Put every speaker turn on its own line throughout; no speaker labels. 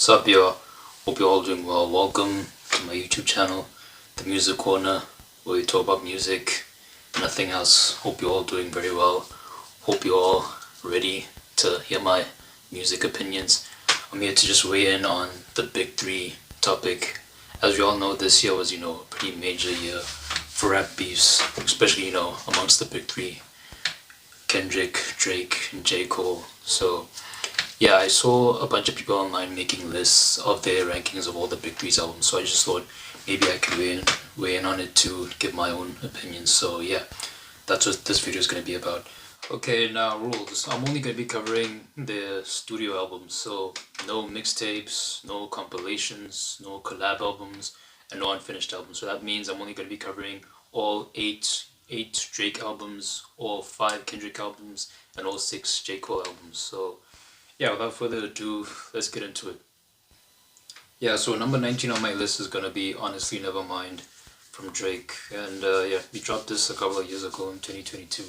What's up, y'all? Hope you're all doing well. Welcome to my YouTube channel, The Music Corner, where we talk about music, nothing else. Hope you're all doing very well. Hope you're all ready to hear my music opinions. I'm here to just weigh in on the big three topic. As we all know, this year was, a pretty major year for rap beefs, especially, amongst the big three, Kendrick, Drake, and J. Cole. So, yeah, I saw a bunch of people online making lists of their rankings of all the big threes albums, so I just thought maybe I could weigh in on it to give my own opinion. So yeah, that's what this video is going to be about. Okay, now rules. I'm only going to be covering the studio albums, so no mixtapes, no compilations, no collab albums, and no unfinished albums. So that means I'm only going to be covering all eight Drake albums, all 5 Kendrick albums, and all 6 J. Cole albums. So yeah, without further ado, let's get into it. Yeah, so number 19 on my list is gonna be Honestly Nevermind from Drake, and yeah, we dropped this a couple of years ago in 2022.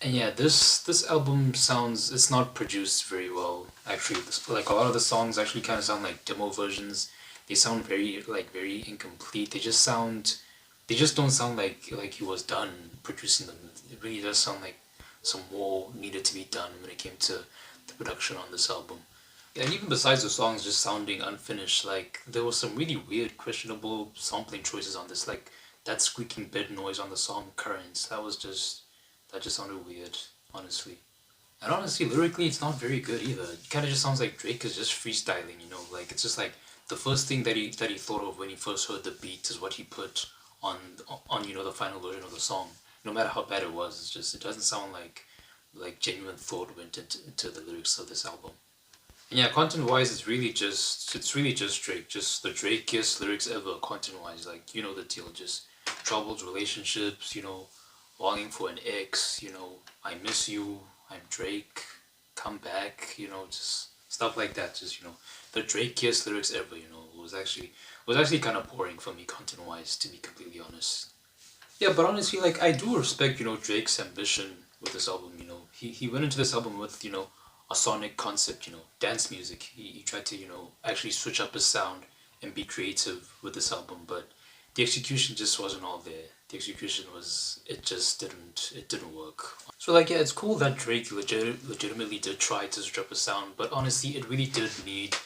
And yeah, this album sounds, it's not produced very well actually. Like a lot of the songs actually kind of sound like demo versions. They sound very incomplete. They just don't sound like he was done producing them. It really does sound like some more needed to be done when it came to the production on this album. Yeah, and even besides the songs just sounding unfinished, like there was some really weird, questionable sampling choices on this, like that squeaking bed noise on the song Currents. That just sounded weird, honestly. And honestly, lyrically, it's not very good either. It kind of just sounds like Drake is just freestyling, like it's just like the first thing that he thought of when he first heard the beat is what he put on the final version of the song. No matter how bad it was, it doesn't sound like genuine thought went into the lyrics of this album. And yeah, content wise, it's really just Drake, just the Drakiest lyrics ever. Content wise, like the deal, just troubled relationships, longing for an ex, I miss you, I'm Drake, come back, just stuff like that. Just the Drakiest lyrics ever. Was actually kind of boring for me content wise, to be completely honest. Yeah, but honestly, like I do respect, Drake's ambition with this album. He went into this album with, a sonic concept, dance music. He tried to, actually switch up his sound and be creative with this album, but the execution just wasn't all there. The execution it didn't work. So like yeah, it's cool that Drake legitimately did try to switch up his sound, but honestly, it really did need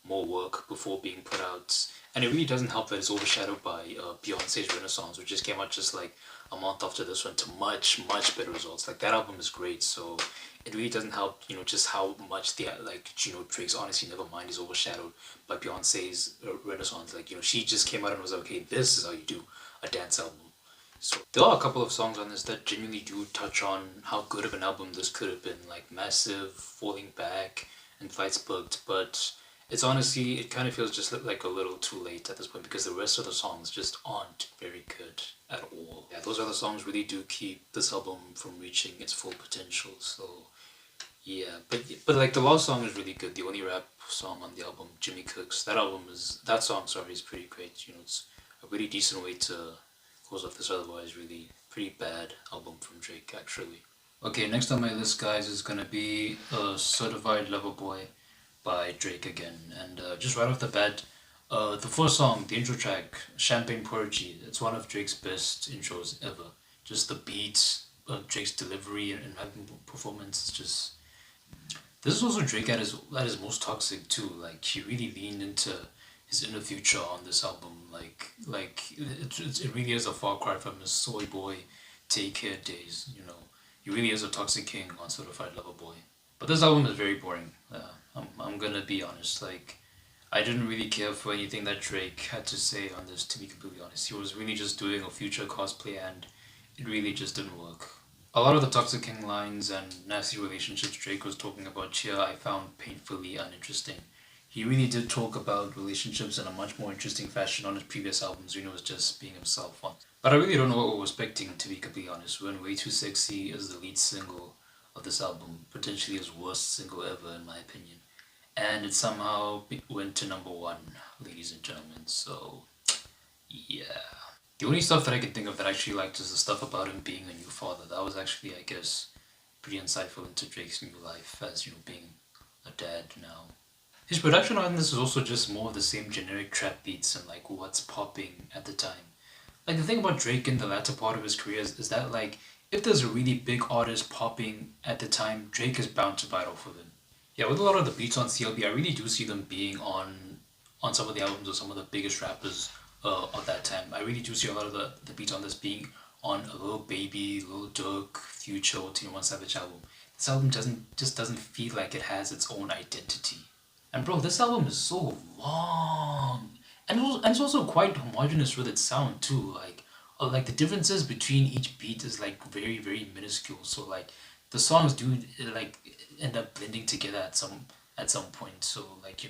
more work before being put out. And it really doesn't help that it's overshadowed by Beyonce's Renaissance, which just came out just like a month after this one to much, much better results. Like that album is great, so it really doesn't help, just how much Drake's Honestly Nevermind is overshadowed by Beyonce's Renaissance. Like, she just came out and was like, okay, this is how you do a dance album. So there are a couple of songs on this that genuinely do touch on how good of an album this could have been, like Massive, Falling Back, and Flights Booked, but it's honestly, it kind of feels just like a little too late at this point because the rest of the songs just aren't very good at all. Yeah, those other songs really do keep this album from reaching its full potential. So yeah, but like the last song is really good. The only rap song on the album, Jimmy Cooks. That song, sorry, is pretty great. It's a really decent way to close off this otherwise really pretty bad album from Drake, actually. Okay, next on my list, guys, is gonna be Certified Lover Boy by Drake again. And just right off the bat, the first song, the intro track, Champagne Purgy, it's one of Drake's best intros ever. Just the beats, Drake's delivery and performance, just... This is also Drake at his most toxic too. Like he really leaned into his inner future on this album. It really is a far cry from his soy boy, take care days. He really is a toxic king on Certified Lover Boy. But this album is very boring. I'm gonna be honest. Like, I didn't really care for anything that Drake had to say on this. To be completely honest, he was really just doing a Future cosplay, and it really just didn't work. A lot of the toxic king lines and nasty relationships Drake was talking about here, I found painfully uninteresting. He really did talk about relationships in a much more interesting fashion on his previous albums when he was just being himself on. But I really don't know what we're expecting, to be completely honest, when Way Too Sexy is the lead single of this album, potentially his worst single ever in my opinion. And it somehow went to number 1, ladies and gentlemen, so yeah. The only stuff that I can think of that I actually liked is the stuff about him being a new father. That was actually, I guess, pretty insightful into Drake's new life as, being a dad now. His production on this is also just more of the same generic trap beats and like what's popping at the time. Like the thing about Drake in the latter part of his career is that like if there's a really big artist popping at the time, Drake is bound to bite off of it. Yeah, with a lot of the beats on CLB, I really do see them being on some of the albums of some of the biggest rappers of that time. I really do see a lot of the beats on this being on a Lil Baby, Lil Durk, Future, or 21 Savage album. This album doesn't feel like it has its own identity. And bro, this album is so long, and it's also quite homogeneous with its sound too. Like the differences between each beat is like very minuscule. So like the songs do like end up blending together at some point. So like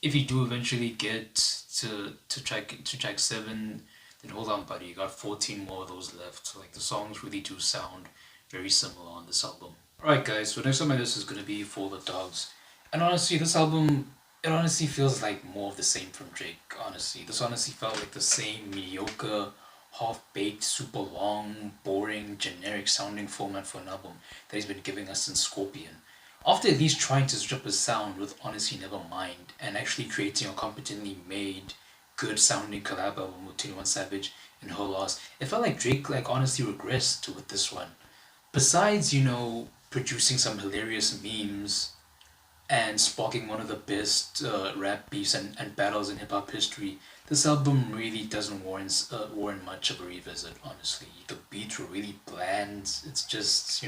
if you do eventually get to track 7, then hold on, buddy. You got 14 more of those left. So like the songs really do sound very similar on this album. Alright guys, so next on my list is gonna be For the Dogs. And honestly, this album, it honestly feels like more of the same from Drake, honestly. This honestly felt like the same mediocre, half-baked, super long, boring, generic sounding format for an album that he's been giving us since Scorpion. After at least trying to strip his sound with honestly Nevermind and actually creating a competently made, good sounding collab album with 21 Savage and Her Loss, it felt like Drake like honestly regressed with this one. Besides, producing some hilarious memes and sparking one of the best rap beefs and battles in hip hop history, this album really doesn't warrant much of a revisit, honestly. The beats were really bland. It's just,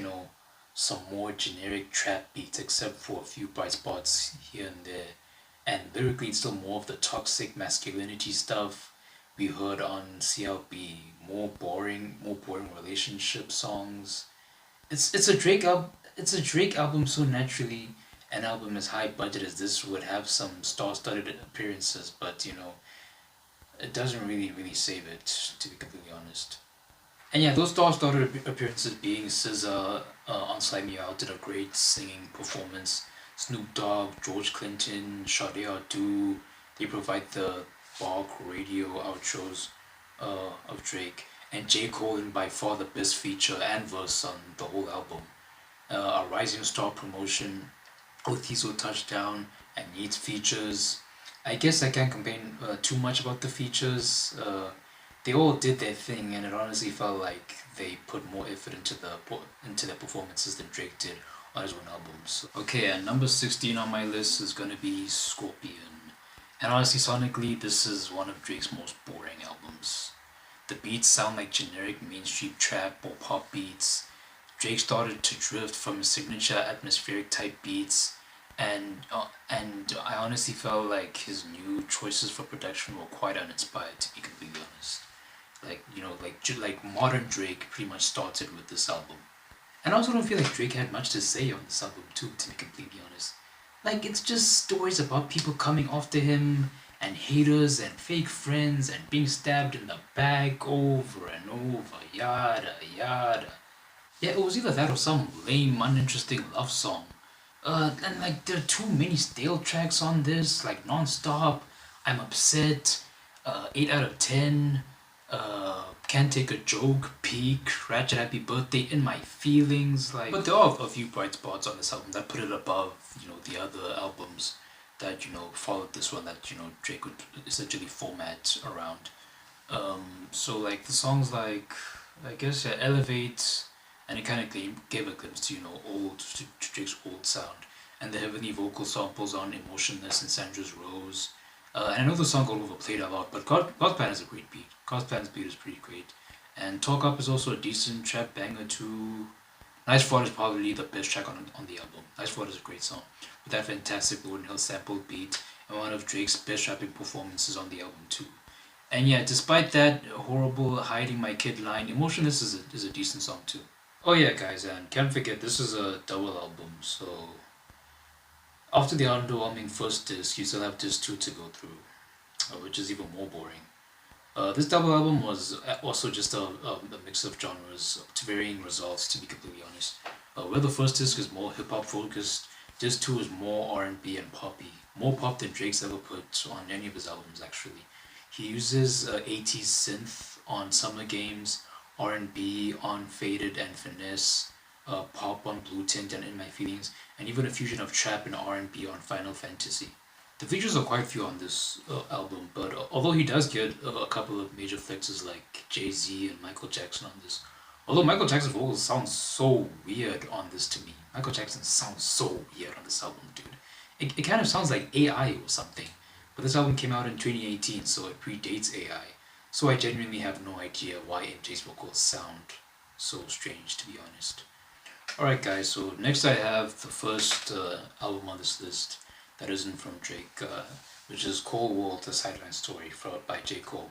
some more generic trap beats, except for a few bright spots here and there. And lyrically, it's still more of the toxic masculinity stuff we heard on CLB. More boring relationship songs. It's a Drake album. It's a Drake album, so naturally an album as high budget as this would have some star-studded appearances, but it doesn't really save it, to be completely honest. And yeah, those star-studded appearances being SZA on Slide Me Out did a great singing performance. Snoop Dogg, George Clinton, Sade Adu, they provide the Bark radio outros of Drake. And J. Cole in by far the best feature and verse on the whole album. A Rising Star promotion with Tizo Touchdown and Needs features. I guess I can't complain too much about the features. They all did their thing, and it honestly felt like they put more effort into their performances than Drake did on his own albums. Okay, and number 16 on my list is gonna be Scorpion. And honestly, sonically, this is one of Drake's most boring albums. The beats sound like generic mainstream trap or pop beats. Drake started to drift from his signature atmospheric type beats, and I honestly felt like his new choices for production were quite uninspired, to be completely honest. Like modern Drake pretty much started with this album. And I also don't feel like Drake had much to say on this album too, to be completely honest. Like it's just stories about people coming after him and haters and fake friends and being stabbed in the back over and over, yada yada. Yeah, it was either that or some lame, uninteresting love song. And like there are too many stale tracks on this, like non-stop. I'm upset. 8 out of 10. Can't take a joke. Peak. Ratchet Happy Birthday. In My Feelings. Like, but there are a few bright spots on this album that put it above, the other albums that followed this one that Drake would essentially format around. So like the songs like I guess yeah, Elevate, and it kind of gave a glimpse to to Drake's old sound, and the heavily vocal samples on Emotionless and Sandra's Rose. And I know the song got overplayed a lot, but God's Plan is a great beat. God's Plan's beat is pretty great, and Talk Up is also a decent trap banger too. Nice Fraud is probably the best track on the album. Nice Fraud is a great song with that fantastic Lauryn Hill sampled beat and one of Drake's best rapping performances on the album too. And yeah, despite that horrible hiding my kid line, Emotionless is a decent song too. Oh yeah, guys, and can't forget this is a double album, so after the underwhelming first disc, you still have disc 2 to go through, which is even more boring. This double album was also just a mix of genres to varying results, to be completely honest. Where the first disc is more hip hop focused, disc 2 is more R&B and poppy, more pop than Drake's ever put on any of his albums actually. He uses 80s synth on Summer Games, R&B on Faded and Finesse, pop on Blue Tint and In My Feelings, and even a fusion of trap and R&B on Final Fantasy. The features are quite few on this album, but although he does get a couple of major flexes like Jay-Z and Michael Jackson on this, although Michael Jackson's vocals sound so weird on this to me. Michael Jackson sounds so weird on this album, dude. It kind of sounds like AI or something. But this album came out in 2018, so it predates AI. So I genuinely have no idea why MJ's vocals sound so strange, to be honest. Alright guys, so next I have the first album on this list that isn't from Drake, which is Cold World, The Sideline Story by J. Cole,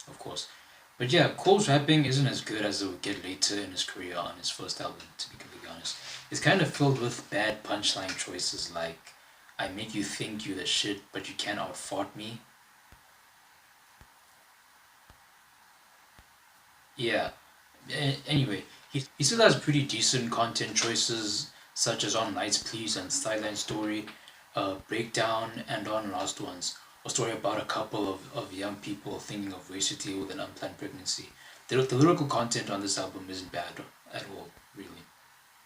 of course. But yeah, Cole's rapping isn't as good as it would get later in his career on his first album, to be completely honest. It's kind of filled with bad punchline choices like, I make you think you the shit, but you can't outfought me. Yeah, anyway, he still has pretty decent content choices, such as on Lights Please and Sideline Story, Breakdown, and on Last Ones, a story about a couple of young people thinking of ways to deal with an unplanned pregnancy. The lyrical content on this album isn't bad at all, really.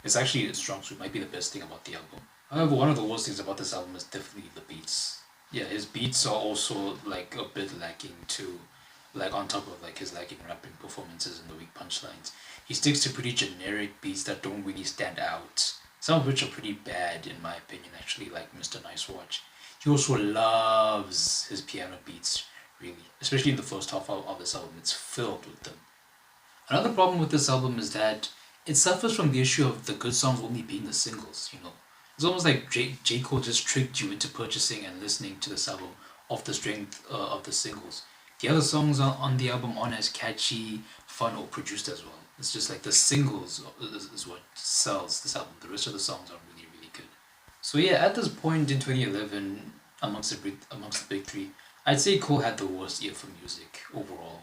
It's actually a strong suit, might be the best thing about the album. However, one of the worst things about this album is definitely the beats. Yeah, his beats are also like a bit lacking too, like on top of like his lacking rapping performances and the weak punchlines. He sticks to pretty generic beats that don't really stand out. Some of which are pretty bad in my opinion actually, like Mr. Nice Watch. He also loves his piano beats, really. Especially in the first half of this album, it's filled with them. Another problem with this album is that it suffers from the issue of the good songs only being the singles, you know. It's almost like J. Cole just tricked you into purchasing and listening to this album off the strength of the singles. The other songs on the album aren't as catchy, fun, or produced as well. It's just like the singles is what sells this album. The rest of the songs are really, really good. So yeah, at this point in 2011, amongst the big three, I'd say Cole had the worst ear for music overall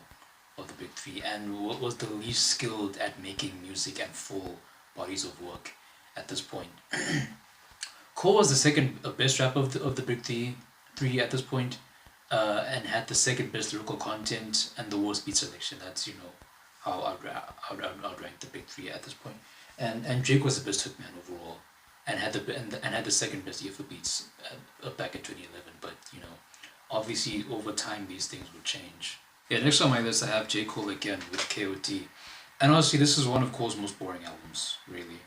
of the big three, and was the least skilled at making music and full bodies of work at this point. Cole was the second best rapper of the big three at this point, and had the second best lyrical content and the worst beat selection. That's, you know, how I'd rank the big three at this point. And Drake was the best hitman overall, and had the second best ear for beats back in 2011. But you know, obviously over time these things will change. Yeah, next on my list I have J. Cole again with K.O.D. And honestly, this is one of Cole's most boring albums, really.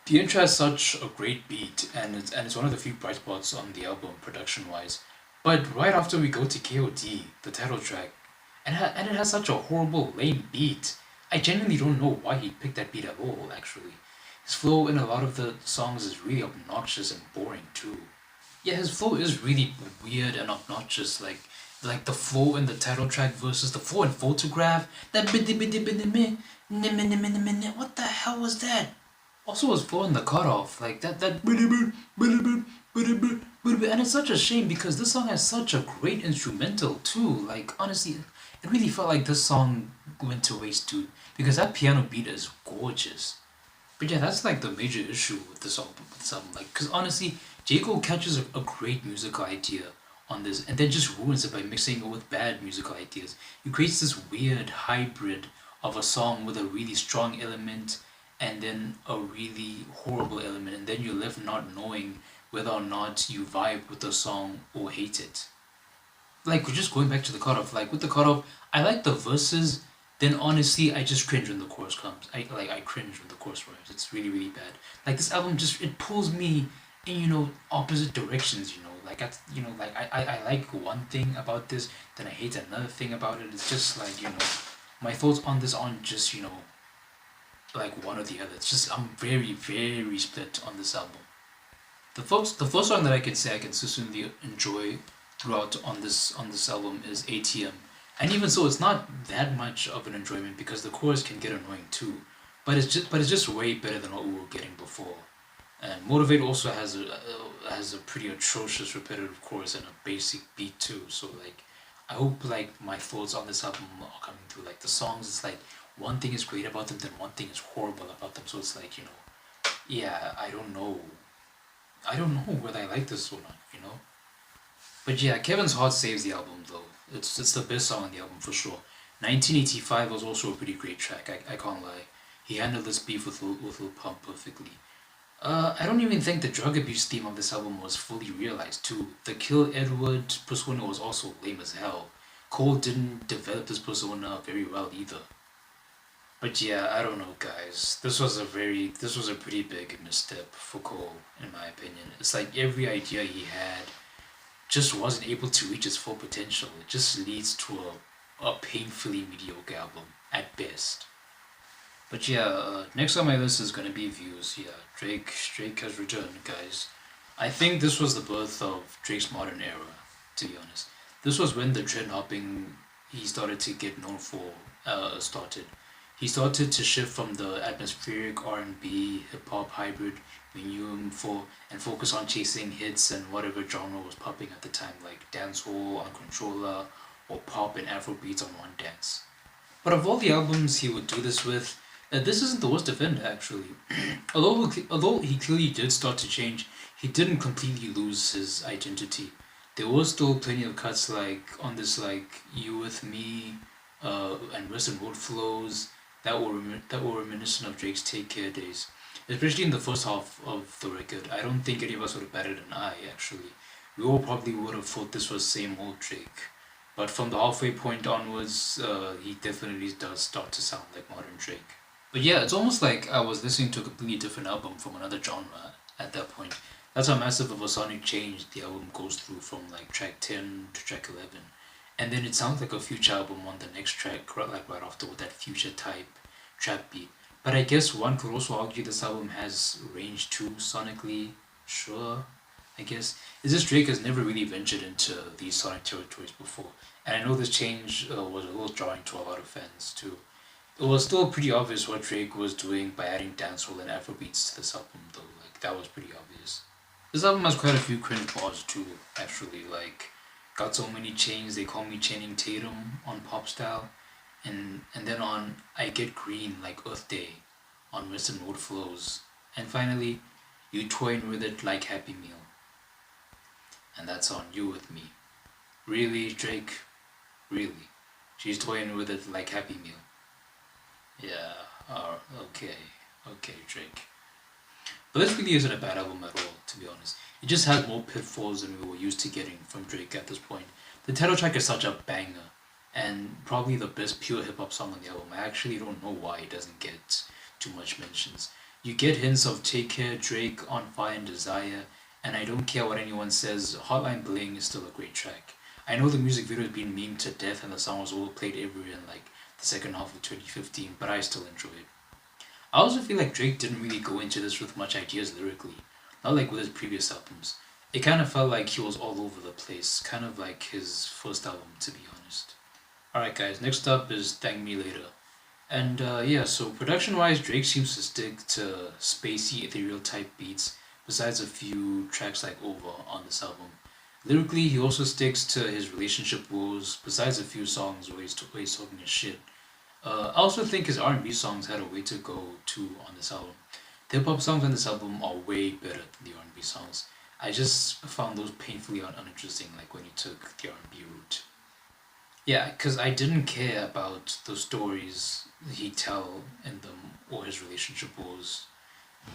The intro has such a great beat, and it's one of the few bright spots on the album production-wise. But right after we go to K.O.D., the title track, and it has such a horrible, lame beat. I genuinely don't know why he picked that beat at all, actually. His flow in a lot of the songs is really obnoxious and boring too. Yeah, his flow is really weird and obnoxious, like the flow in the title track versus the flow in Photograph. That what the hell was that? Also his flow in the cutoff, like that and it's such a shame because this song has such a great instrumental too. Like honestly, it really felt like this song went to waste, dude, because that piano beat is gorgeous. But yeah, that's like the major issue with this album. Like, because honestly, J. Cole catches a great musical idea on this and then just ruins it by mixing it with bad musical ideas. He creates this weird hybrid of a song with a really strong element and then a really horrible element, and then you're left not knowing whether or not you vibe with the song or hate it. Like, just going back to the cutoff, like with the cutoff, I like the verses, then honestly, I just cringe when the chorus comes. I cringe when the chorus arrives. It's really, really bad. Like, this album just, it pulls me in, you know, opposite directions, you know. Like, I like one thing about this, then I hate another thing about it. It's just like, you know, my thoughts on this aren't just, you know, like one or the other. It's just, I'm very, very split on this album. The first song that I can say I consistently enjoy throughout on this album is ATM. And even so, it's not that much of an enjoyment because the chorus can get annoying too. But it's just way better than what we were getting before. And Motivate also has a pretty atrocious repetitive chorus and a basic beat too. So like, I hope like my thoughts on this album are coming through. Like the songs, it's like one thing is great about them, then one thing is horrible about them. So it's like, you know, yeah, I don't know whether I like this or not, you know. But yeah, Kevin's Heart saves the album though. It's the best song on the album for sure. 1985 was also a pretty great track. I can't lie. He handled this beef with Lil Pump perfectly. I don't even think the drug abuse theme of this album was fully realized too. The Kill Edward persona was also lame as hell. Cole didn't develop this persona very well either. But yeah, I don't know, guys. This was a pretty big misstep for Cole, in my opinion. It's like every idea he had just wasn't able to reach its full potential. It just leads to a painfully mediocre album at best. But yeah, next on my list is gonna be Views. Yeah, Drake has returned, guys. I think this was the birth of Drake's modern era. To be honest, this was when the trend hopping he started to get known for started. He started to shift from the atmospheric R&B hip hop hybrid we knew him for and focus on chasing hits and whatever genre was popping at the time, like dancehall on Controller or pop and Afro beats on One Dance. But of all the albums he would do this with, this isn't the worst offender actually. Although he clearly did start to change, he didn't completely lose his identity. There were still plenty of cuts like on this like You With Me, and Western Road Flows that were reminiscent of Drake's Take Care days. Especially in the first half of the record, I don't think any of us would have batted an eye actually. We all probably would have thought this was same old Drake. But from the halfway point onwards, he definitely does start to sound like modern Drake. But yeah, it's almost like I was listening to a completely different album from another genre at that point. That's how massive of a sonic change the album goes through from like track 10 to track 11. And then it sounds like a Future album on the next track, like right after with that Future type trap beat. But I guess one could also argue this album has range too sonically. Sure, I guess. Is this Drake has never really ventured into these sonic territories before. And I know this change was a little jarring to a lot of fans too. It was still pretty obvious what Drake was doing by adding dancehall and Afrobeats to this album, though. Like that was pretty obvious. This album has quite a few cringe bars too, actually. Like, got so many chains they call me Channing Tatum on Pop Style, and then on I Get Green like Earth Day, on Western Road Flows, and finally, You Toying With It like Happy Meal, and that's on You With Me. Really, Drake? Really? She's toying with it like Happy Meal. Yeah, okay, okay, Drake. But this really isn't a bad album at all, to be honest. It just has more pitfalls than we were used to getting from Drake at this point. The title track is such a banger, and probably the best pure hip hop song on the album. I actually don't know why it doesn't get too much mentions. You get hints of Take Care, Drake, On Fire, and Desire, and I don't care what anyone says, Hotline Bling is still a great track. I know the music video has been memed to death and the song was overplayed everywhere in like the second half of 2015, but I still enjoy it. I also feel like Drake didn't really go into this with much ideas lyrically, not like with his previous albums. It kind of felt like he was all over the place, kind of like his first album, to be honest. Alright, guys, next up is Thank Me Later. And yeah, so production wise, Drake seems to stick to spacey, ethereal type beats, besides a few tracks like Over on this album. Lyrically, he also sticks to his relationship woes, besides a few songs where he's talking his shit. I also think his R&B songs had a way to go too on this album. The hip hop songs on this album are way better than the R&B songs. I just found those painfully uninteresting, like when he took the R&B route. Yeah, because I didn't care about the stories he'd tell in them or his relationship woes.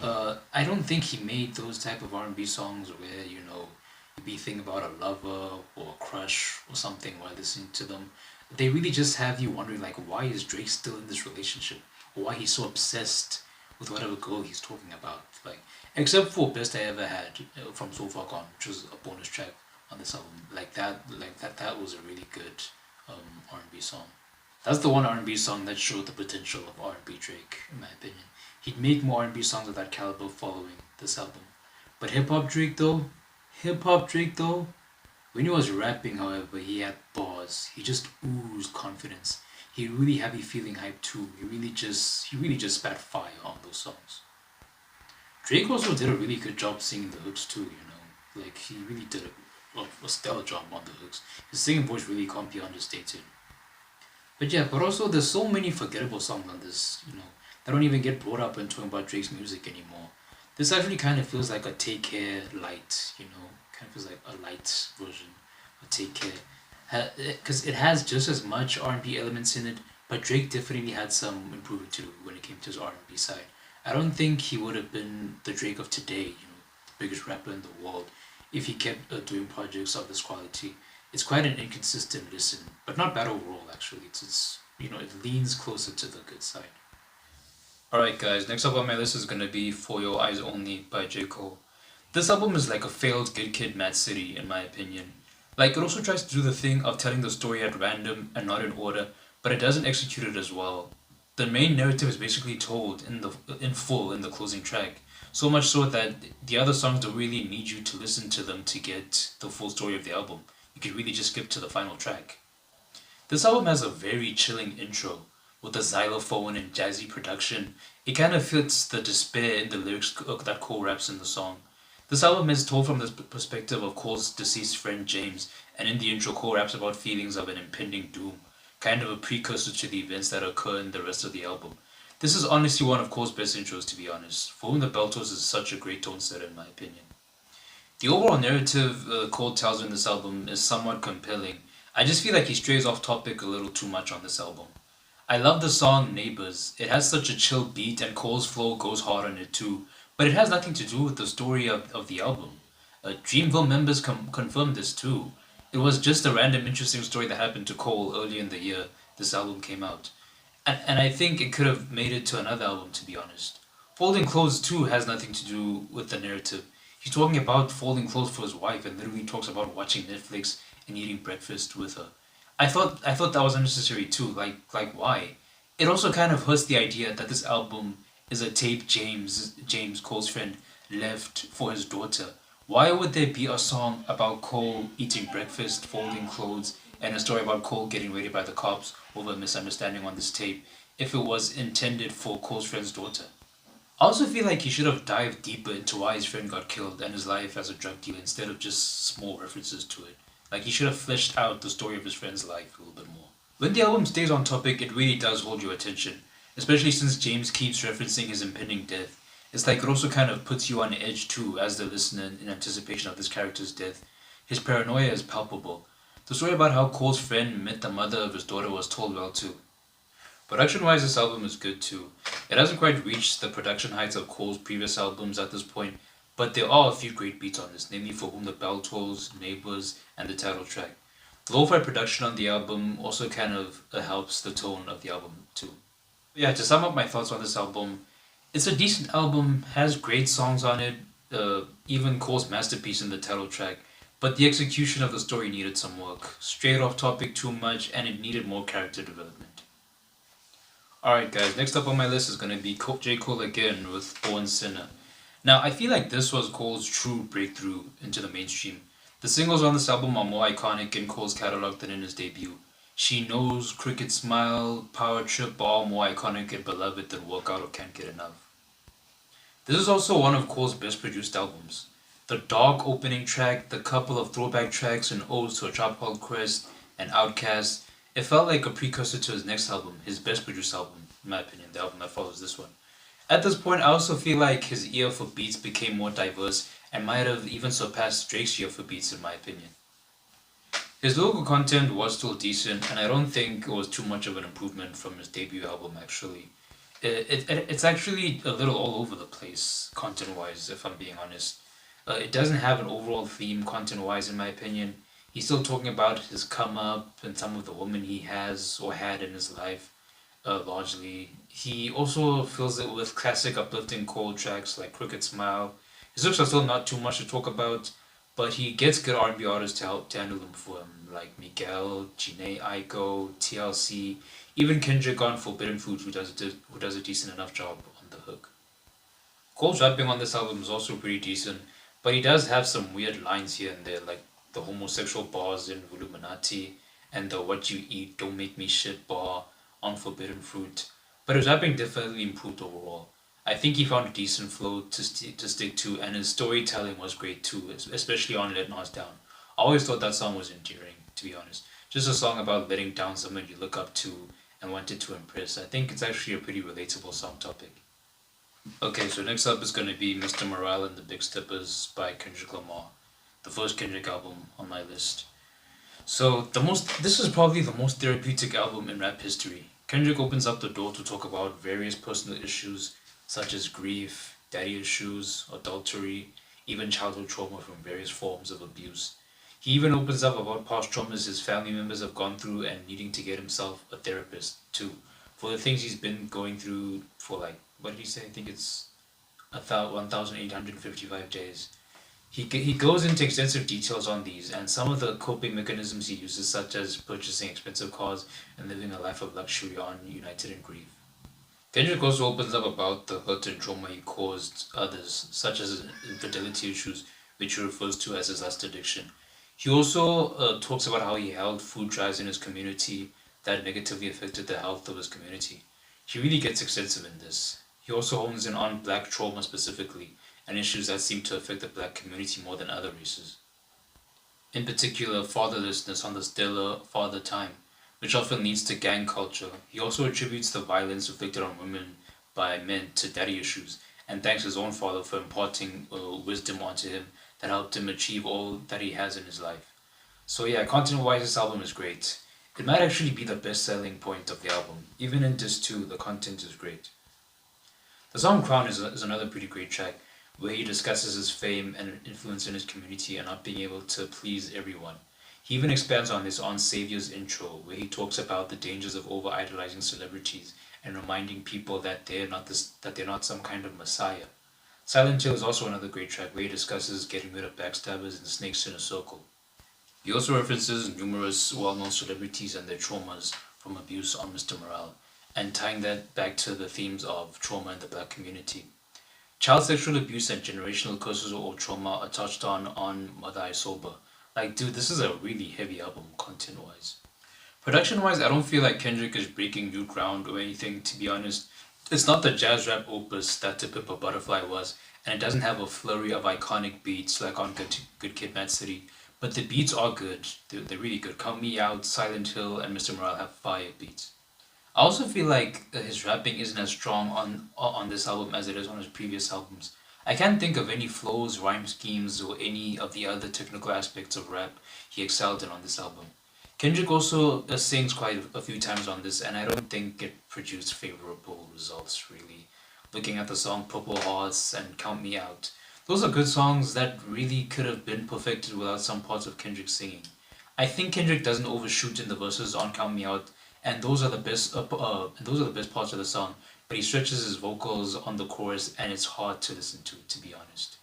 I don't think he made those type of R&B songs where, you know, you'd be thinking about a lover or a crush or something while listening to them. They really just have you wondering like why is Drake still in this relationship? Or why he's so obsessed with whatever girl he's talking about. Like except for Best I Ever Had from So Far Gone, which was a bonus track on this album. That was a really good R&B song. That's the one R&B song that showed the potential of R&B Drake, in my opinion. He'd make more R&B songs of that caliber following this album. But hip hop Drake though, when he was rapping, however, he had bars. He just oozed confidence. He really had me feeling hyped too. He really just spat fire on those songs. Drake also did a really good job singing the hooks too. You know, like he really did a stellar job on the hooks. His singing voice really can't be understated. But yeah, but also there's so many forgettable songs on this. You know, that don't even get brought up when talking about Drake's music anymore. This actually kind of feels like a Take Care light. You know, kind of feels like a light version of Take Care, because it has just as much R&B elements in it, but Drake definitely had some improvement to do when it came to his R&B side. I don't think he would have been the Drake of today, the biggest rapper in the world, if he kept doing projects of this quality. It's quite an inconsistent listen, but not bad overall. Actually, it leans closer to the good side. All right, guys. Next up on my list is gonna be "For Your Eyes Only" by J Cole. This album is like a failed Good Kid, Mad City, in my opinion. Like, it also tries to do the thing of telling the story at random and not in order, but it doesn't execute it as well. The main narrative is basically told in full in the closing track, so much so that the other songs don't really need you to listen to them to get the full story of the album. You could really just skip to the final track. This album has a very chilling intro with the xylophone and jazzy production. It kind of fits the despair in the lyrics that Cole raps in the song. This album is told from the perspective of Cole's deceased friend James, and in the intro, Cole raps about feelings of an impending doom, kind of a precursor to the events that occur in the rest of the album. This is honestly one of Cole's best intros, to be honest. For Whom the Bell Tolls is such a great tone setter, in my opinion. The overall narrative Cole tells in this album is somewhat compelling. I just feel like he strays off topic a little too much on this album. I love the song Neighbors. It has such a chill beat and Cole's flow goes hard on it too, but it has nothing to do with the story of the album. Dreamville members confirmed this too. It was just a random interesting story that happened to Cole early in the year this album came out. And I think it could have made it to another album, to be honest. Folding Clothes too has nothing to do with the narrative. He's talking about folding clothes for his wife and literally talks about watching Netflix and eating breakfast with her. I thought that was unnecessary too. Like why? It also kind of hurts the idea that this album is a tape James Cole's friend left for his daughter. Why would there be a song about Cole eating breakfast, folding clothes, and a story about Cole getting raided by the cops over a misunderstanding on this tape if it was intended for Cole's friend's daughter? I also feel like he should have dived deeper into why his friend got killed and his life as a drug dealer instead of just small references to it. Like, he should have fleshed out the story of his friend's life a little bit more. When the album stays on topic, it really does hold your attention, especially since James keeps referencing his impending death. It's like it also kind of puts you on edge too as the listener in anticipation of this character's death. His paranoia is palpable. The story about how Cole's friend met the mother of his daughter was told well too. Production wise, this album is good too. It hasn't quite reached the production heights of Cole's previous albums at this point, but there are a few great beats on this, namely For Whom the Bell Tolls, Neighbors, and the title track. The lo-fi production on the album also kind of helps the tone of the album too. Yeah, to sum up my thoughts on this album, it's a decent album, has great songs on it, even Cole's masterpiece in the title track, but the execution of the story needed some work, strayed off topic too much, and it needed more character development. Alright guys, next up on my list is going to be J. Cole again with Born Sinner. Now, I feel like this was Cole's true breakthrough into the mainstream. The singles on this album are more iconic in Cole's catalog than in his debut. She Knows, Cricket Smile, Power Trip are all more iconic and beloved than Workout or Can't Get Enough. This is also one of Cole's best produced albums. The dark opening track, the couple of throwback tracks and odes to A Tribe Called Quest and Outkast, it felt like a precursor to his next album, his best produced album, in my opinion, the album that follows this one. At this point, I also feel like his ear for beats became more diverse and might have even surpassed Drake's ear for beats, in my opinion. His lyrical content was still decent, and I don't think it was too much of an improvement from his debut album, actually. It's actually a little all over the place, content-wise, if I'm being honest. It doesn't have an overall theme, content-wise, in my opinion. He's still talking about his come-up and some of the women he has or had in his life, largely. He also fills it with classic uplifting Cole tracks like Cricket Smile. His looks are still not too much to talk about, but he gets good R&B artists to help to handle them for him, like Miguel, Jhené Aiko, TLC, even Kendrick on Forbidden Fruit, who does a decent enough job on the hook. Cole's rapping on this album is also pretty decent, but he does have some weird lines here and there, like the homosexual bars in Illuminati and the What You Eat Don't Make Me Shit bar on Forbidden Fruit. But his rapping definitely improved overall. I think he found a decent flow to stick to, and his storytelling was great too, especially on Let Nas Down. I always thought that song was endearing, to be honest. Just a song about letting down someone you look up to and wanted to impress. I think it's actually a pretty relatable song topic. Okay, so next up is going to be Mr. Morale and the Big Steppers by Kendrick Lamar, the first Kendrick album on my list. So this is probably the most therapeutic album in rap history. Kendrick opens up the door to talk about various personal issues, such as grief, daddy issues, adultery, even childhood trauma from various forms of abuse. He even opens up about past traumas his family members have gone through and needing to get himself a therapist too for the things he's been going through for like what did he say? I think it's 1,855 days. He goes into extensive details on these and some of the coping mechanisms he uses, such as purchasing expensive cars and living a life of luxury on United in Grief. Kendrick also opens up about the hurt and trauma he caused others, such as infidelity issues, which he refers to as his lust addiction. He also talks about how he held food drives in his community that negatively affected the health of his community. He really gets extensive in this. He also hones in on black trauma specifically and issues that seem to affect the black community more than other races. In particular, fatherlessness on the stellar father time, which often leads to gang culture. He also attributes the violence inflicted on women by men to daddy issues and thanks his own father for imparting wisdom onto him that helped him achieve all that he has in his life. So yeah, content-wise, this album is great. It might actually be the best-selling point of the album. Even in this too, the content is great. The song Crown is another pretty great track, where he discusses his fame and influence in his community and not being able to please everyone. He even expands on this on Savior's intro, where he talks about the dangers of over-idolizing celebrities and reminding people that they're not some kind of messiah. Silent Hill is also another great track where he discusses getting rid of backstabbers and snakes in a circle. He also references numerous well-known celebrities and their traumas from abuse on Mr. Morale, and tying that back to the themes of trauma in the black community. Child sexual abuse and generational curses or trauma are touched on Mother I Sober. Like, dude, this is a really heavy album content-wise. Production-wise, I don't feel like Kendrick is breaking new ground or anything, to be honest. It's not the jazz rap opus that Pimp A Butterfly was, and it doesn't have a flurry of iconic beats like on Good Kid, Mad City. But the beats are good. They're really good. Count Me Out, Silent Hill, and Mr. Morale have fire beats. I also feel like his rapping isn't as strong on this album as it is on his previous albums. I can't think of any flows, rhyme schemes, or any of the other technical aspects of rap he excelled in on this album. Kendrick also sings quite a few times on this, and I don't think it produced favorable results, really. Looking at the song Purple Hearts and Count Me Out, those are good songs that really could have been perfected without some parts of Kendrick singing. I think Kendrick doesn't overshoot in the verses on Count Me Out, and those are the best parts of the song. But he stretches his vocals on the chorus, and it's hard to listen to be honest.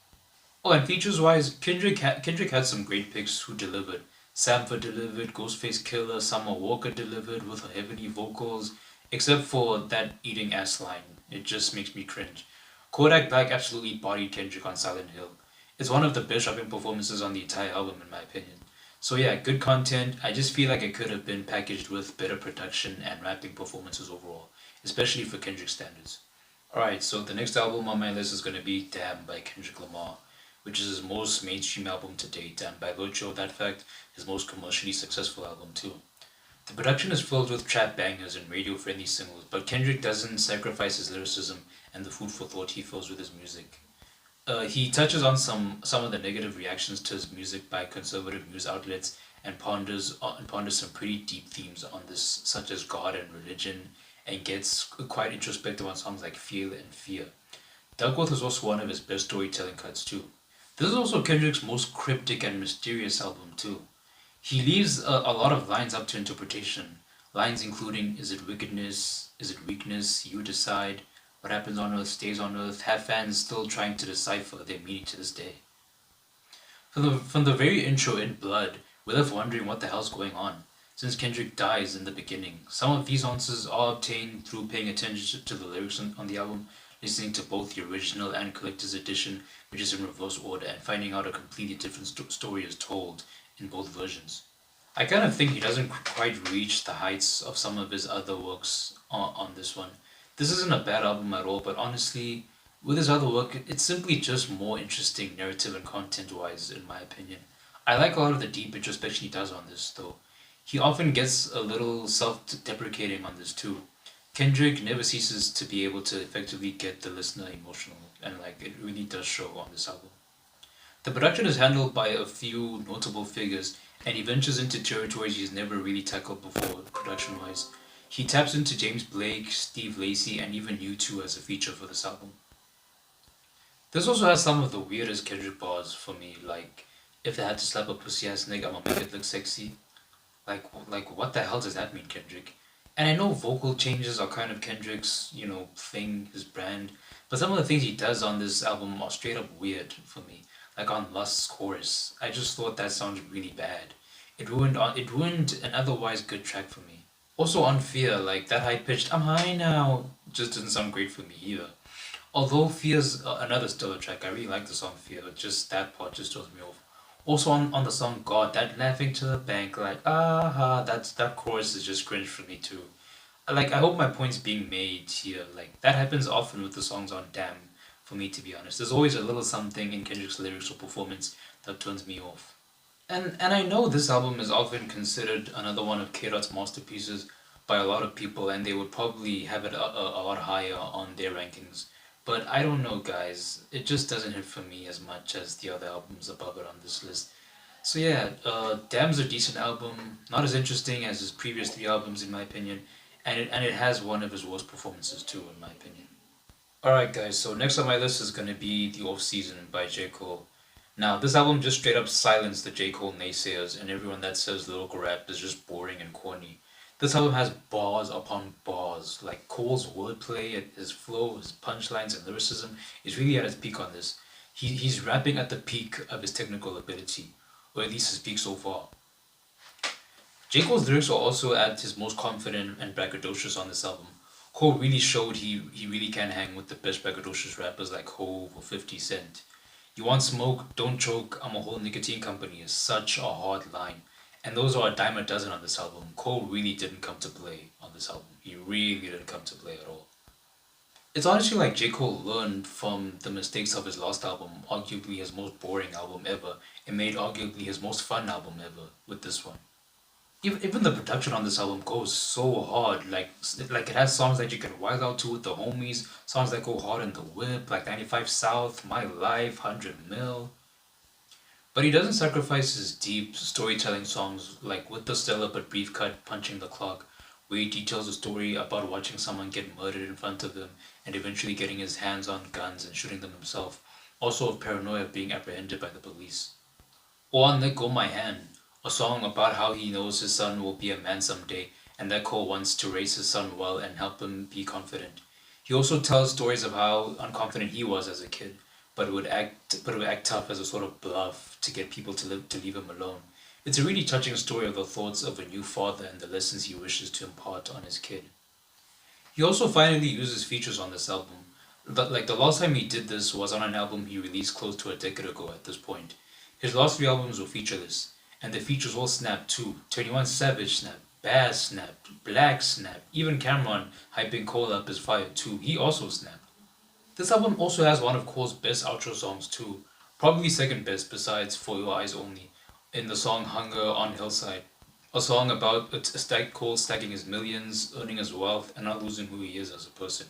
Oh, and features-wise, Kendrick had some great picks who delivered. Samford delivered, Ghostface Killer, Summer Walker delivered with her heavy vocals, except for that eating ass line. It just makes me cringe. Kodak Black absolutely bodied Kendrick on Silent Hill. It's one of the best rapping performances on the entire album in my opinion. So yeah, good content. I just feel like it could have been packaged with better production and rapping performances overall, especially for Kendrick standards. Alright, so the next album on my list is going to be Damn by Kendrick Lamar, which is his most mainstream album to date, and by virtue of that fact, his most commercially successful album too. The production is filled with trap bangers and radio-friendly singles, but Kendrick doesn't sacrifice his lyricism and the food for thought he fills with his music. He touches on some of the negative reactions to his music by conservative news outlets and ponders some pretty deep themes on this, such as God and religion, and gets quite introspective on songs like Feel and Fear. Duckworth is also one of his best storytelling cuts too. This is also Kendrick's most cryptic and mysterious album too. He leaves a lot of lines up to interpretation. Lines including, is it wickedness, is it weakness, you decide, what happens on earth stays on earth, have fans still trying to decipher their meaning to this day. From the very intro in Blood, we're left wondering what the hell's going on, since Kendrick dies in the beginning. Some of these answers are obtained through paying attention to the lyrics on the album, listening to both the original and collector's edition, which is in reverse order, and finding out a completely different story is told in both versions. I kind of think he doesn't quite reach the heights of some of his other works on this one. This isn't a bad album at all, but honestly, with his other work, it's simply just more interesting narrative and content-wise, in my opinion. I like a lot of the deep introspection he does on this, though. He often gets a little self-deprecating on this too. Kendrick never ceases to be able to effectively get the listener emotional, and it really does show on this album. The production is handled by a few notable figures, and he ventures into territories he's never really tackled before, production-wise. He taps into James Blake, Steve Lacy, and even U2 as a feature for this album. This also has some of the weirdest Kendrick bars for me, like, if I had to slap a pussy ass nigga, I'ma make it look sexy. Like what the hell does that mean, Kendrick? And I know vocal changes are kind of Kendrick's, thing, his brand, but some of the things he does on this album are straight up weird for me. Like on Lust's chorus, I just thought that sounds really bad. It ruined an otherwise good track for me. Also on Fear, like that high pitched "I'm high now" just didn't sound great for me either. Although Fear's another stellar track, I really like the song Fear, but just that part just throws me off. Also on the song God, that laughing to the bank, like that chorus is just cringe for me too. Like I hope my point's being made here. Like that happens often with the songs on Damn, for me to be honest. There's always a little something in Kendrick's lyrics or performance that turns me off. And I know this album is often considered another one of K-Dot's masterpieces by a lot of people, and they would probably have it a lot higher on their rankings. But I don't know, guys. It just doesn't hit for me as much as the other albums above it on this list. So yeah, Damn's a decent album, not as interesting as his previous three albums in my opinion, and it has one of his worst performances too in my opinion. Alright guys, so next on my list is gonna be The Off Season by J. Cole. Now, this album just straight up silenced the J. Cole naysayers and everyone that says lyrical rap is just boring and corny. This album has bars upon bars, like Cole's wordplay, his flow, his punchlines, and lyricism is really at its peak on this. He's rapping at the peak of his technical ability, or at least his peak so far. J. Cole's lyrics are also at his most confident and braggadocious on this album. Cole really showed he really can hang with the best braggadocious rappers like Hove or 50 Cent. You want smoke, don't choke, I'm a whole nicotine company is such a hard line. And those are a dime a dozen on this album. Cole really didn't come to play on this album. He really didn't come to play at all. It's honestly like J. Cole learned from the mistakes of his last album, arguably his most boring album ever, and made arguably his most fun album ever with this one. Even the production on this album goes so hard. Like it has songs that you can wild out to with the homies, songs that go hard in the whip, like 95 South, My Life, 100 Mil. But he doesn't sacrifice his deep storytelling songs like With the Stellar but Brief Cut Punching the Clock, where he details a story about watching someone get murdered in front of him and eventually getting his hands on guns and shooting them himself, also of paranoia of being apprehended by the police. Or on Let Go My Hand, a song about how he knows his son will be a man someday and that Cole wants to raise his son well and help him be confident. He also tells stories of how unconfident he was as a kid, but would act tough as a sort of bluff to get people to leave him alone. It's a really touching story of the thoughts of a new father and the lessons he wishes to impart on his kid. He also finally uses features on this album. But like the last time he did this was on an album he released close to a decade ago at this point. His last three albums were featureless, and the features all snapped too. 21 Savage snapped, Baz snapped, Black snapped, even Cameron hyping Cole up is fire too. He also snapped. This album also has one of Cole's best outro songs too, probably second best besides For Your Eyes Only, in the song Hunger on Hillside, a song about Cole stacking his millions, earning his wealth, and not losing who he is as a person.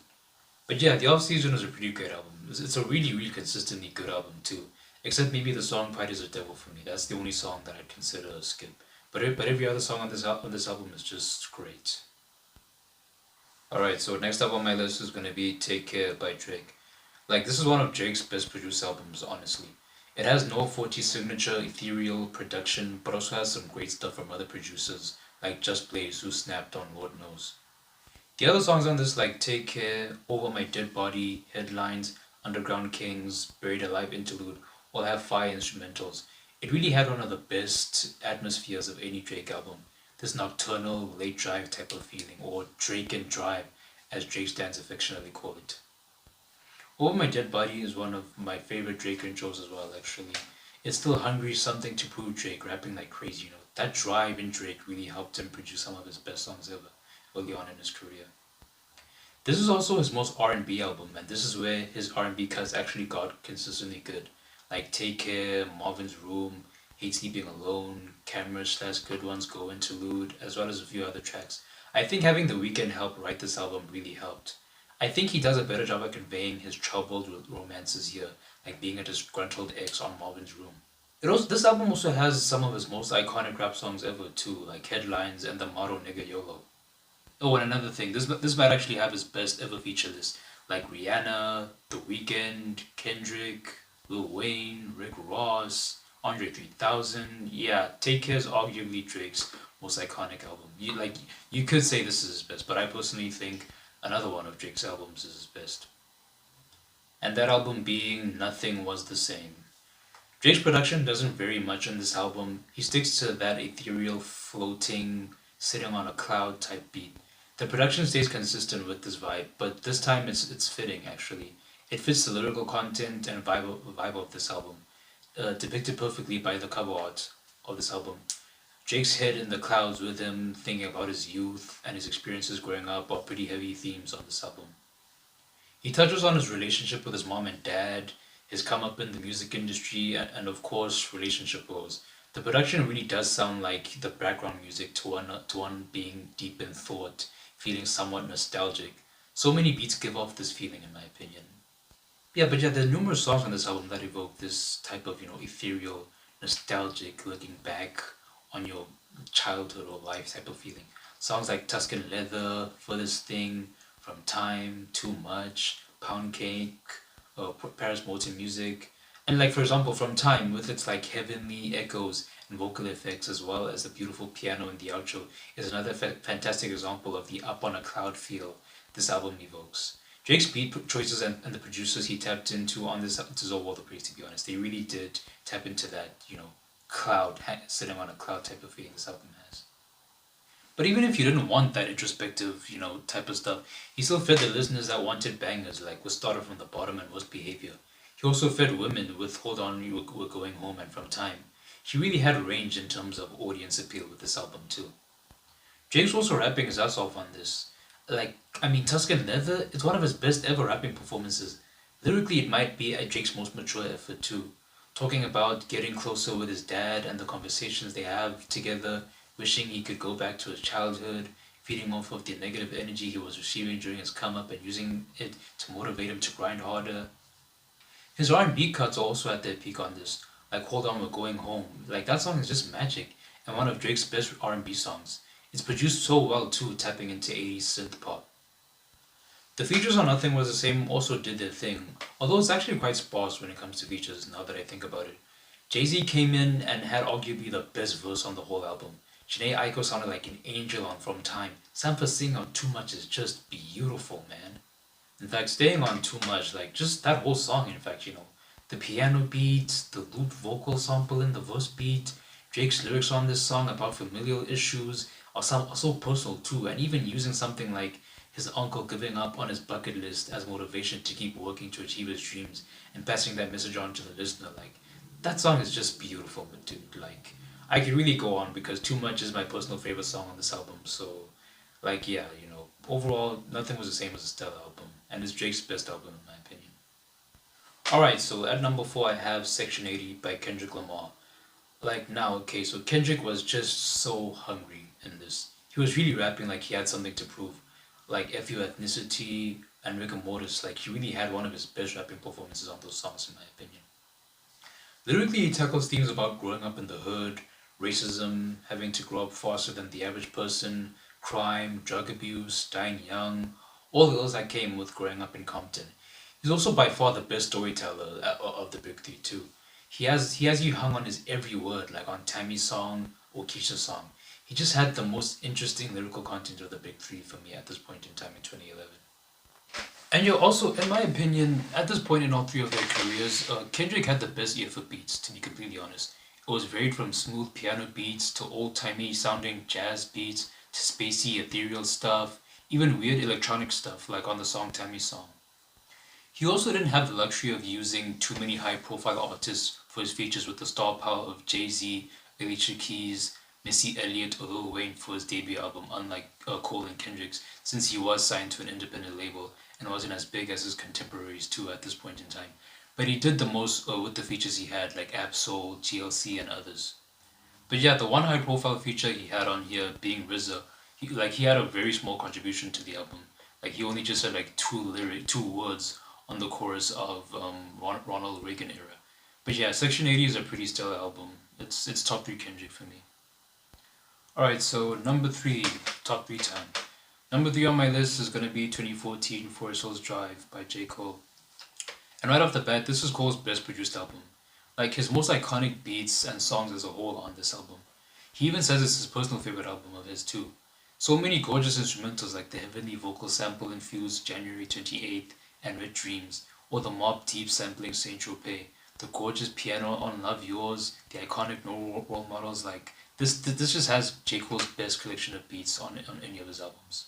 But yeah, The Off Season is a pretty great album. It's a really, really consistently good album too. Except maybe the song Pride is a Devil for me. That's the only song that I'd consider a skip. But every other song on this album is just great. Alright, so next up on my list is gonna be Take Care by Drake. Like, this is one of Drake's best produced albums, honestly. It has no 40 signature ethereal production, but also has some great stuff from other producers, like Just Blaze, who snapped on Lord Knows. The other songs on this, like Take Care, Over My Dead Body, Headlines, Underground Kings, Buried Alive Interlude, all have fire instrumentals. It really had one of the best atmospheres of any Drake album. This nocturnal, late drive type of feeling, or Drake and Drive, as Drake fans affectionately call it. Over My Dead Body is one of my favorite Drake intros as well, actually. It's still hungry, something to prove Drake, rapping like crazy, That drive in Drake really helped him produce some of his best songs ever, early on in his career. This is also his most R&B album, and this is where his R&B cuts actually got consistently good. Like Take Care, Marvin's Room, Hate Sleeping Alone, Cameras Slash Good Ones Go Interlude, as well as a few other tracks. I think having The Weeknd help write this album really helped. I think he does a better job at conveying his troubled romances here, like being a disgruntled ex on Marvin's Room. This album also has some of his most iconic rap songs ever too, like Headlines and the motto Nigga YOLO. Oh, and another thing, this might actually have his best ever feature list, like Rihanna, The Weeknd, Kendrick, Lil Wayne, Rick Ross, Andre 3000. Yeah, Take Care is arguably Drake's most iconic album. You could say this is his best, but I personally think another one of Drake's albums is his best. And that album being Nothing Was the Same. Drake's production doesn't vary much on this album. He sticks to that ethereal, floating, sitting on a cloud type beat. The production stays consistent with this vibe, but this time it's fitting actually. It fits the lyrical content and vibe of this album, depicted perfectly by the cover art of this album. Drake's head in the clouds with him thinking about his youth and his experiences growing up are pretty heavy themes on this album. He touches on his relationship with his mom and dad, his come up in the music industry, and of course, relationship goals. The production really does sound like the background music to one being deep in thought, feeling somewhat nostalgic. So many beats give off this feeling, in my opinion. Yeah, but yeah, there are numerous songs on this album that evoke this type of, ethereal, nostalgic, looking back on your childhood or life type of feeling. Songs like Tuscan Leather, Furthest Thing, From Time, Too Much, Pound Cake, Paris Morton Music, and like for example, From Time with its like heavenly echoes and vocal effects, as well as the beautiful piano in the outro, is another fantastic example of the up on a cloud feel this album evokes. Drake's beat choices and the producers he tapped into on this deserve all the praise. To be honest, they really did tap into that cloud sitting on a cloud type of feeling this album has. But even if you didn't want that introspective, type of stuff, he still fed the listeners that wanted bangers like "Was Started from the Bottom" and "Worst Behavior." He also fed women with "Hold On, We're Going Home" and "From Time." He really had range in terms of audience appeal with this album too. Jake's also rapping his ass off on this. Tuscan Leather is one of his best ever rapping performances. Lyrically, it might be at Drake's most mature effort too. Talking about getting closer with his dad and the conversations they have together, wishing he could go back to his childhood, feeding off of the negative energy he was receiving during his come up and using it to motivate him to grind harder. His R&B cuts are also at their peak on this, like "Hold On, We're Going Home." Like that song is just magic and one of Drake's best R&B songs. It's produced so well too, tapping into 80s synth pop. The features on Nothing Was the Same also did their thing, although it's actually quite sparse when it comes to features now that I think about it. Jay-Z came in and had arguably the best verse on the whole album. Jhené Aiko sounded like an angel on From Time. Sampha Singh on Too Much is just beautiful, man. In fact, staying on Too Much, like just that whole song, in fact, the piano beat, the looped vocal sample in the verse beat, Drake's lyrics on this song about familial issues are so personal too, and even using something like his uncle giving up on his bucket list as motivation to keep working to achieve his dreams and passing that message on to the listener, like that song is just beautiful, but dude, like I could really go on because Too Much is my personal favorite song on this album, so like yeah, overall Nothing Was the Same as a stellar album, and it's Drake's best album in my opinion. Alright, so at number 4 I have Section 80 by Kendrick Lamar. Like now, okay, so Kendrick was just so hungry in this. He was really rapping like he had something to prove. Like F.U. Ethnicity and Rigor Mortis, like he really had one of his best rapping performances on those songs in my opinion. Lyrically, he tackles themes about growing up in the hood, racism, having to grow up faster than the average person, crime, drug abuse, dying young, all the ills that came with growing up in Compton. He's also by far the best storyteller of the big three too. He has you hung on his every word, like on Tammy's song or Keisha's song. He just had the most interesting lyrical content of the big three for me at this point in time in 2011. And you're also, in my opinion, at this point in all three of their careers, Kendrick had the best ear for beats, to be completely honest. It was varied from smooth piano beats to old-timey sounding jazz beats to spacey ethereal stuff, even weird electronic stuff like on the song Tammy's song. He also didn't have the luxury of using too many high-profile artists for his features with the star power of Jay-Z, Alicia Keys, Missy Elliott, or Lil Wayne for his debut album, unlike Cole and Kendrick's, since he was signed to an independent label and wasn't as big as his contemporaries too at this point in time. But he did the most with the features he had, like Absol, TLC, and others. But yeah, the one high-profile feature he had on here being RZA, he had a very small contribution to the album. Like he only just had like two words on the chorus of Ronald Reagan era. But yeah, Section 80 is a pretty stellar album. It's top 3 Kendrick for me. Alright, so number 3, top 3 time. Number 3 on my list is gonna be 2014 Forest Hills Drive by J. Cole. And right off the bat, this is Cole's best produced album. Like his most iconic beats and songs as a whole on this album. He even says it's his personal favorite album of his too. So many gorgeous instrumentals like the heavenly vocal sample infused January 28th and Red Dreams, or the Mobb Deep sampling Saint Tropez, the gorgeous piano on Love Yours, the iconic no role models like this just has J. Cole's best collection of beats on any of his albums.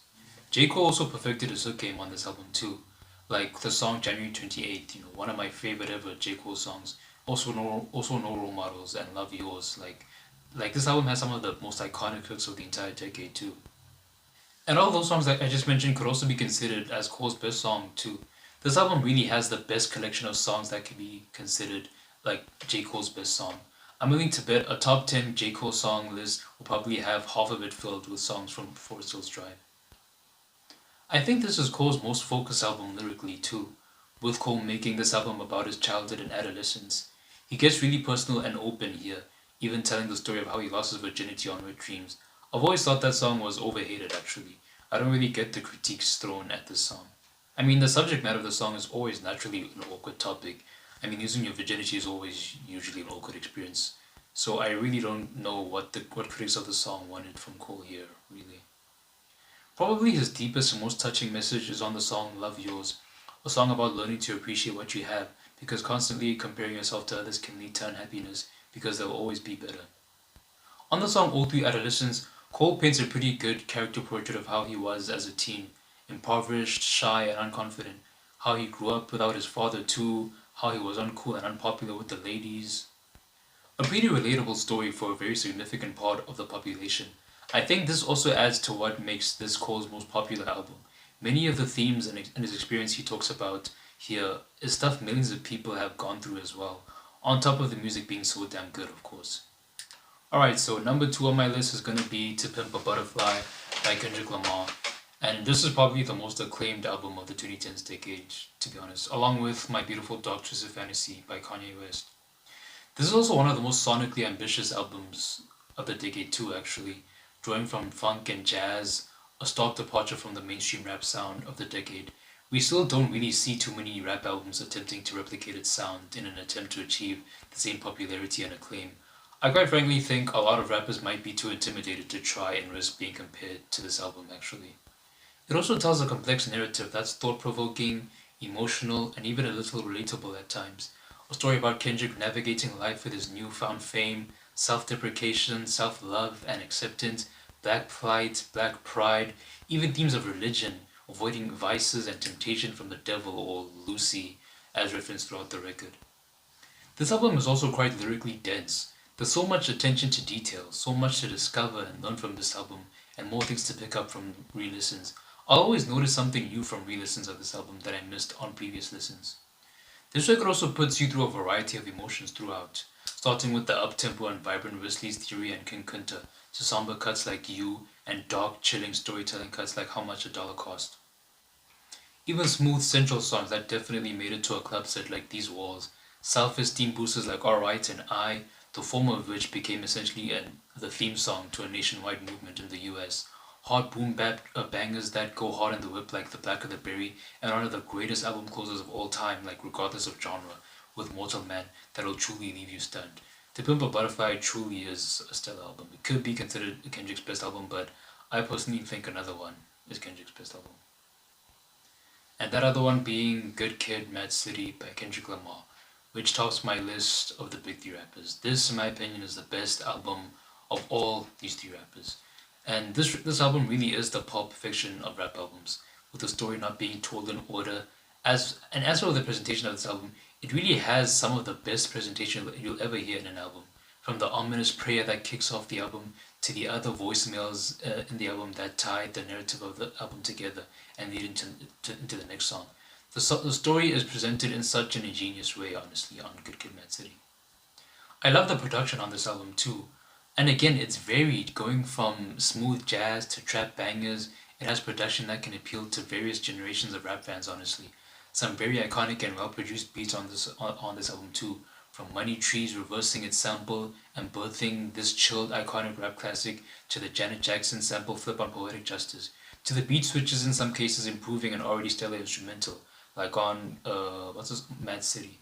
J. Cole also perfected his hook game on this album too. Like the song January 28th, one of my favorite ever J. Cole songs. Also no role models and Love Yours. Like this album has some of the most iconic hooks of the entire decade too. And all those songs that I just mentioned could also be considered as Cole's best song too. This album really has the best collection of songs that can be considered like J. Cole's best song. I'm willing to bet a top 10 J. Cole song list will probably have half of it filled with songs from Forest Hills Drive. I think this is Cole's most focused album lyrically too, with Cole making this album about his childhood and adolescence. He gets really personal and open here, even telling the story of how he lost his virginity on Red Dreams. I've always thought that song was overhated actually. I don't really get the critiques thrown at this song. I mean, the subject matter of the song is always naturally an awkward topic. I mean, losing your virginity is always usually an awkward experience. So I really don't know what critics of the song wanted from Cole here, really. Probably his deepest and most touching message is on the song Love Yours, a song about learning to appreciate what you have, because constantly comparing yourself to others can lead to unhappiness, because there will always be better. On the song All Through Adolescence, Cole paints a pretty good character portrait of how he was as a teen, impoverished, shy, and unconfident, how he grew up without his father too, how he was uncool and unpopular with the ladies. A pretty relatable story for a very significant part of the population. I think this also adds to what makes this Cole's most popular album. Many of the themes and his experience he talks about here is stuff millions of people have gone through as well, on top of the music being so damn good, of course. Alright, so number 2 on my list is gonna be To Pimp a Butterfly by Kendrick Lamar. And this is probably the most acclaimed album of the 2010s decade, to be honest, along with My Beautiful Dark Twisted Fantasy by Kanye West. This is also one of the most sonically ambitious albums of the decade too, actually, drawing from funk and jazz, a stark departure from the mainstream rap sound of the decade. We still don't really see too many rap albums attempting to replicate its sound in an attempt to achieve the same popularity and acclaim. I quite frankly think a lot of rappers might be too intimidated to try and risk being compared to this album actually. It also tells a complex narrative that's thought-provoking, emotional, and even a little relatable at times. A story about Kendrick navigating life with his newfound fame, self-deprecation, self-love, and acceptance, black plight, black pride, even themes of religion, avoiding vices and temptation from the devil or Lucy, as referenced throughout the record. This album is also quite lyrically dense. There's so much attention to detail, so much to discover and learn from this album, and more things to pick up from re-listens. I'll always notice something new from re-listens of this album that I missed on previous listens. This record also puts you through a variety of emotions throughout, starting with the up-tempo and vibrant Wesley's Theory and King Kunta, to somber cuts like You, and dark, chilling storytelling cuts like How Much a Dollar Cost. Even smooth central songs that definitely made it to a club set like These Walls, self-esteem boosters like Alright and I, the former of which became essentially the theme song to a nationwide movement in the US, hard boom bap bangers that go hard in the whip like The Black of the Berry, and one of the greatest album closers of all time like Regardless of Genre, with Mortal Man, that'll truly leave you stunned. To Pimp a Butterfly truly is a stellar album. It could be considered Kendrick's best album, but I personally think another one is Kendrick's best album. And that other one being Good Kid, Mad City by Kendrick Lamar, which tops my list of the big three rappers. This, in my opinion, is the best album of all these three rappers. And this album really is the pulp fiction of rap albums, with the story not being told in order. As for the presentation of this album, it really has some of the best presentation you'll ever hear in an album. From the ominous prayer that kicks off the album, to the other voicemails in the album that tie the narrative of the album together and lead into the next song. The story is presented in such an ingenious way, honestly, on Good Kid, Mad City. I love the production on this album too. And again, it's varied, going from smooth jazz to trap bangers. It has production that can appeal to various generations of rap fans, honestly. Some very iconic and well-produced beats on this album too, from Money Trees reversing its sample and birthing this chilled iconic rap classic to the Janet Jackson sample flip on Poetic Justice, to the beat switches in some cases improving an already stellar instrumental, like on, what's this, Mad City.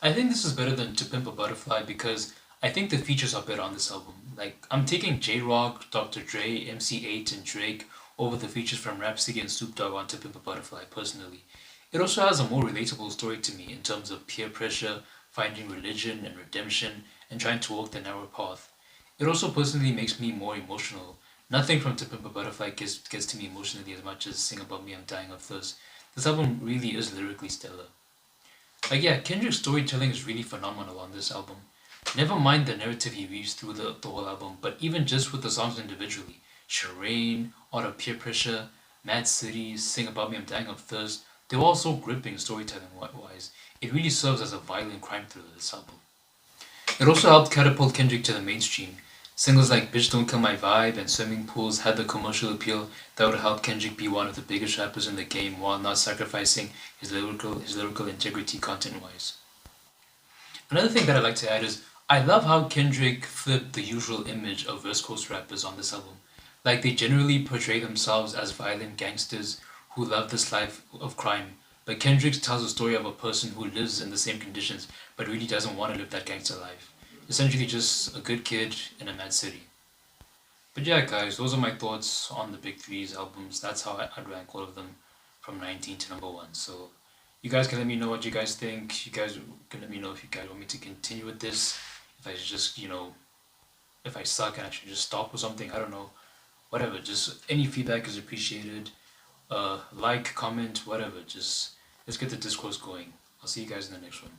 I think this is better than To Pimp a Butterfly because I think the features are better on this album. Like, I'm taking J-Rock, Dr. Dre, MC8, and Drake over the features from Rhapsody and Snoop Dogg on To Pimp a Butterfly, personally. It also has a more relatable story to me in terms of peer pressure, finding religion and redemption, and trying to walk the narrow path. It also personally makes me more emotional. Nothing from To Pimp a Butterfly gets to me emotionally as much as Sing About Me I'm Dying of Thirst. This album really is lyrically stellar. Like, yeah, Kendrick's storytelling is really phenomenal on this album. Never mind the narrative he weaves through the whole album, but even just with the songs individually, Shireen, Out of Peer Pressure, Mad City, Sing About Me I'm Dying of Thirst, they were all so gripping storytelling wise. It really serves as a violent crime thriller, this album. It also helped catapult Kendrick to the mainstream. Singles like Bitch Don't Kill My Vibe and Swimming Pools had the commercial appeal that would help Kendrick be one of the biggest rappers in the game while not sacrificing his lyrical integrity content wise. Another thing that I'd like to add is I love how Kendrick flipped the usual image of West Coast rappers on this album. Like they generally portray themselves as violent gangsters who love this life of crime, but Kendrick tells a story of a person who lives in the same conditions but really doesn't want to live that gangster life. Essentially just a good kid in a mad city. But yeah, guys, those are my thoughts on the Big Three's albums. That's how I'd rank all of them from 19 to number 1. So you guys can let me know what you guys think. You guys can let me know if you guys want me to continue with this. If I just, if I suck and I should just stop or something. I don't know. Whatever. Just any feedback is appreciated. Like, comment, whatever. Just let's get the discourse going. I'll see you guys in the next one.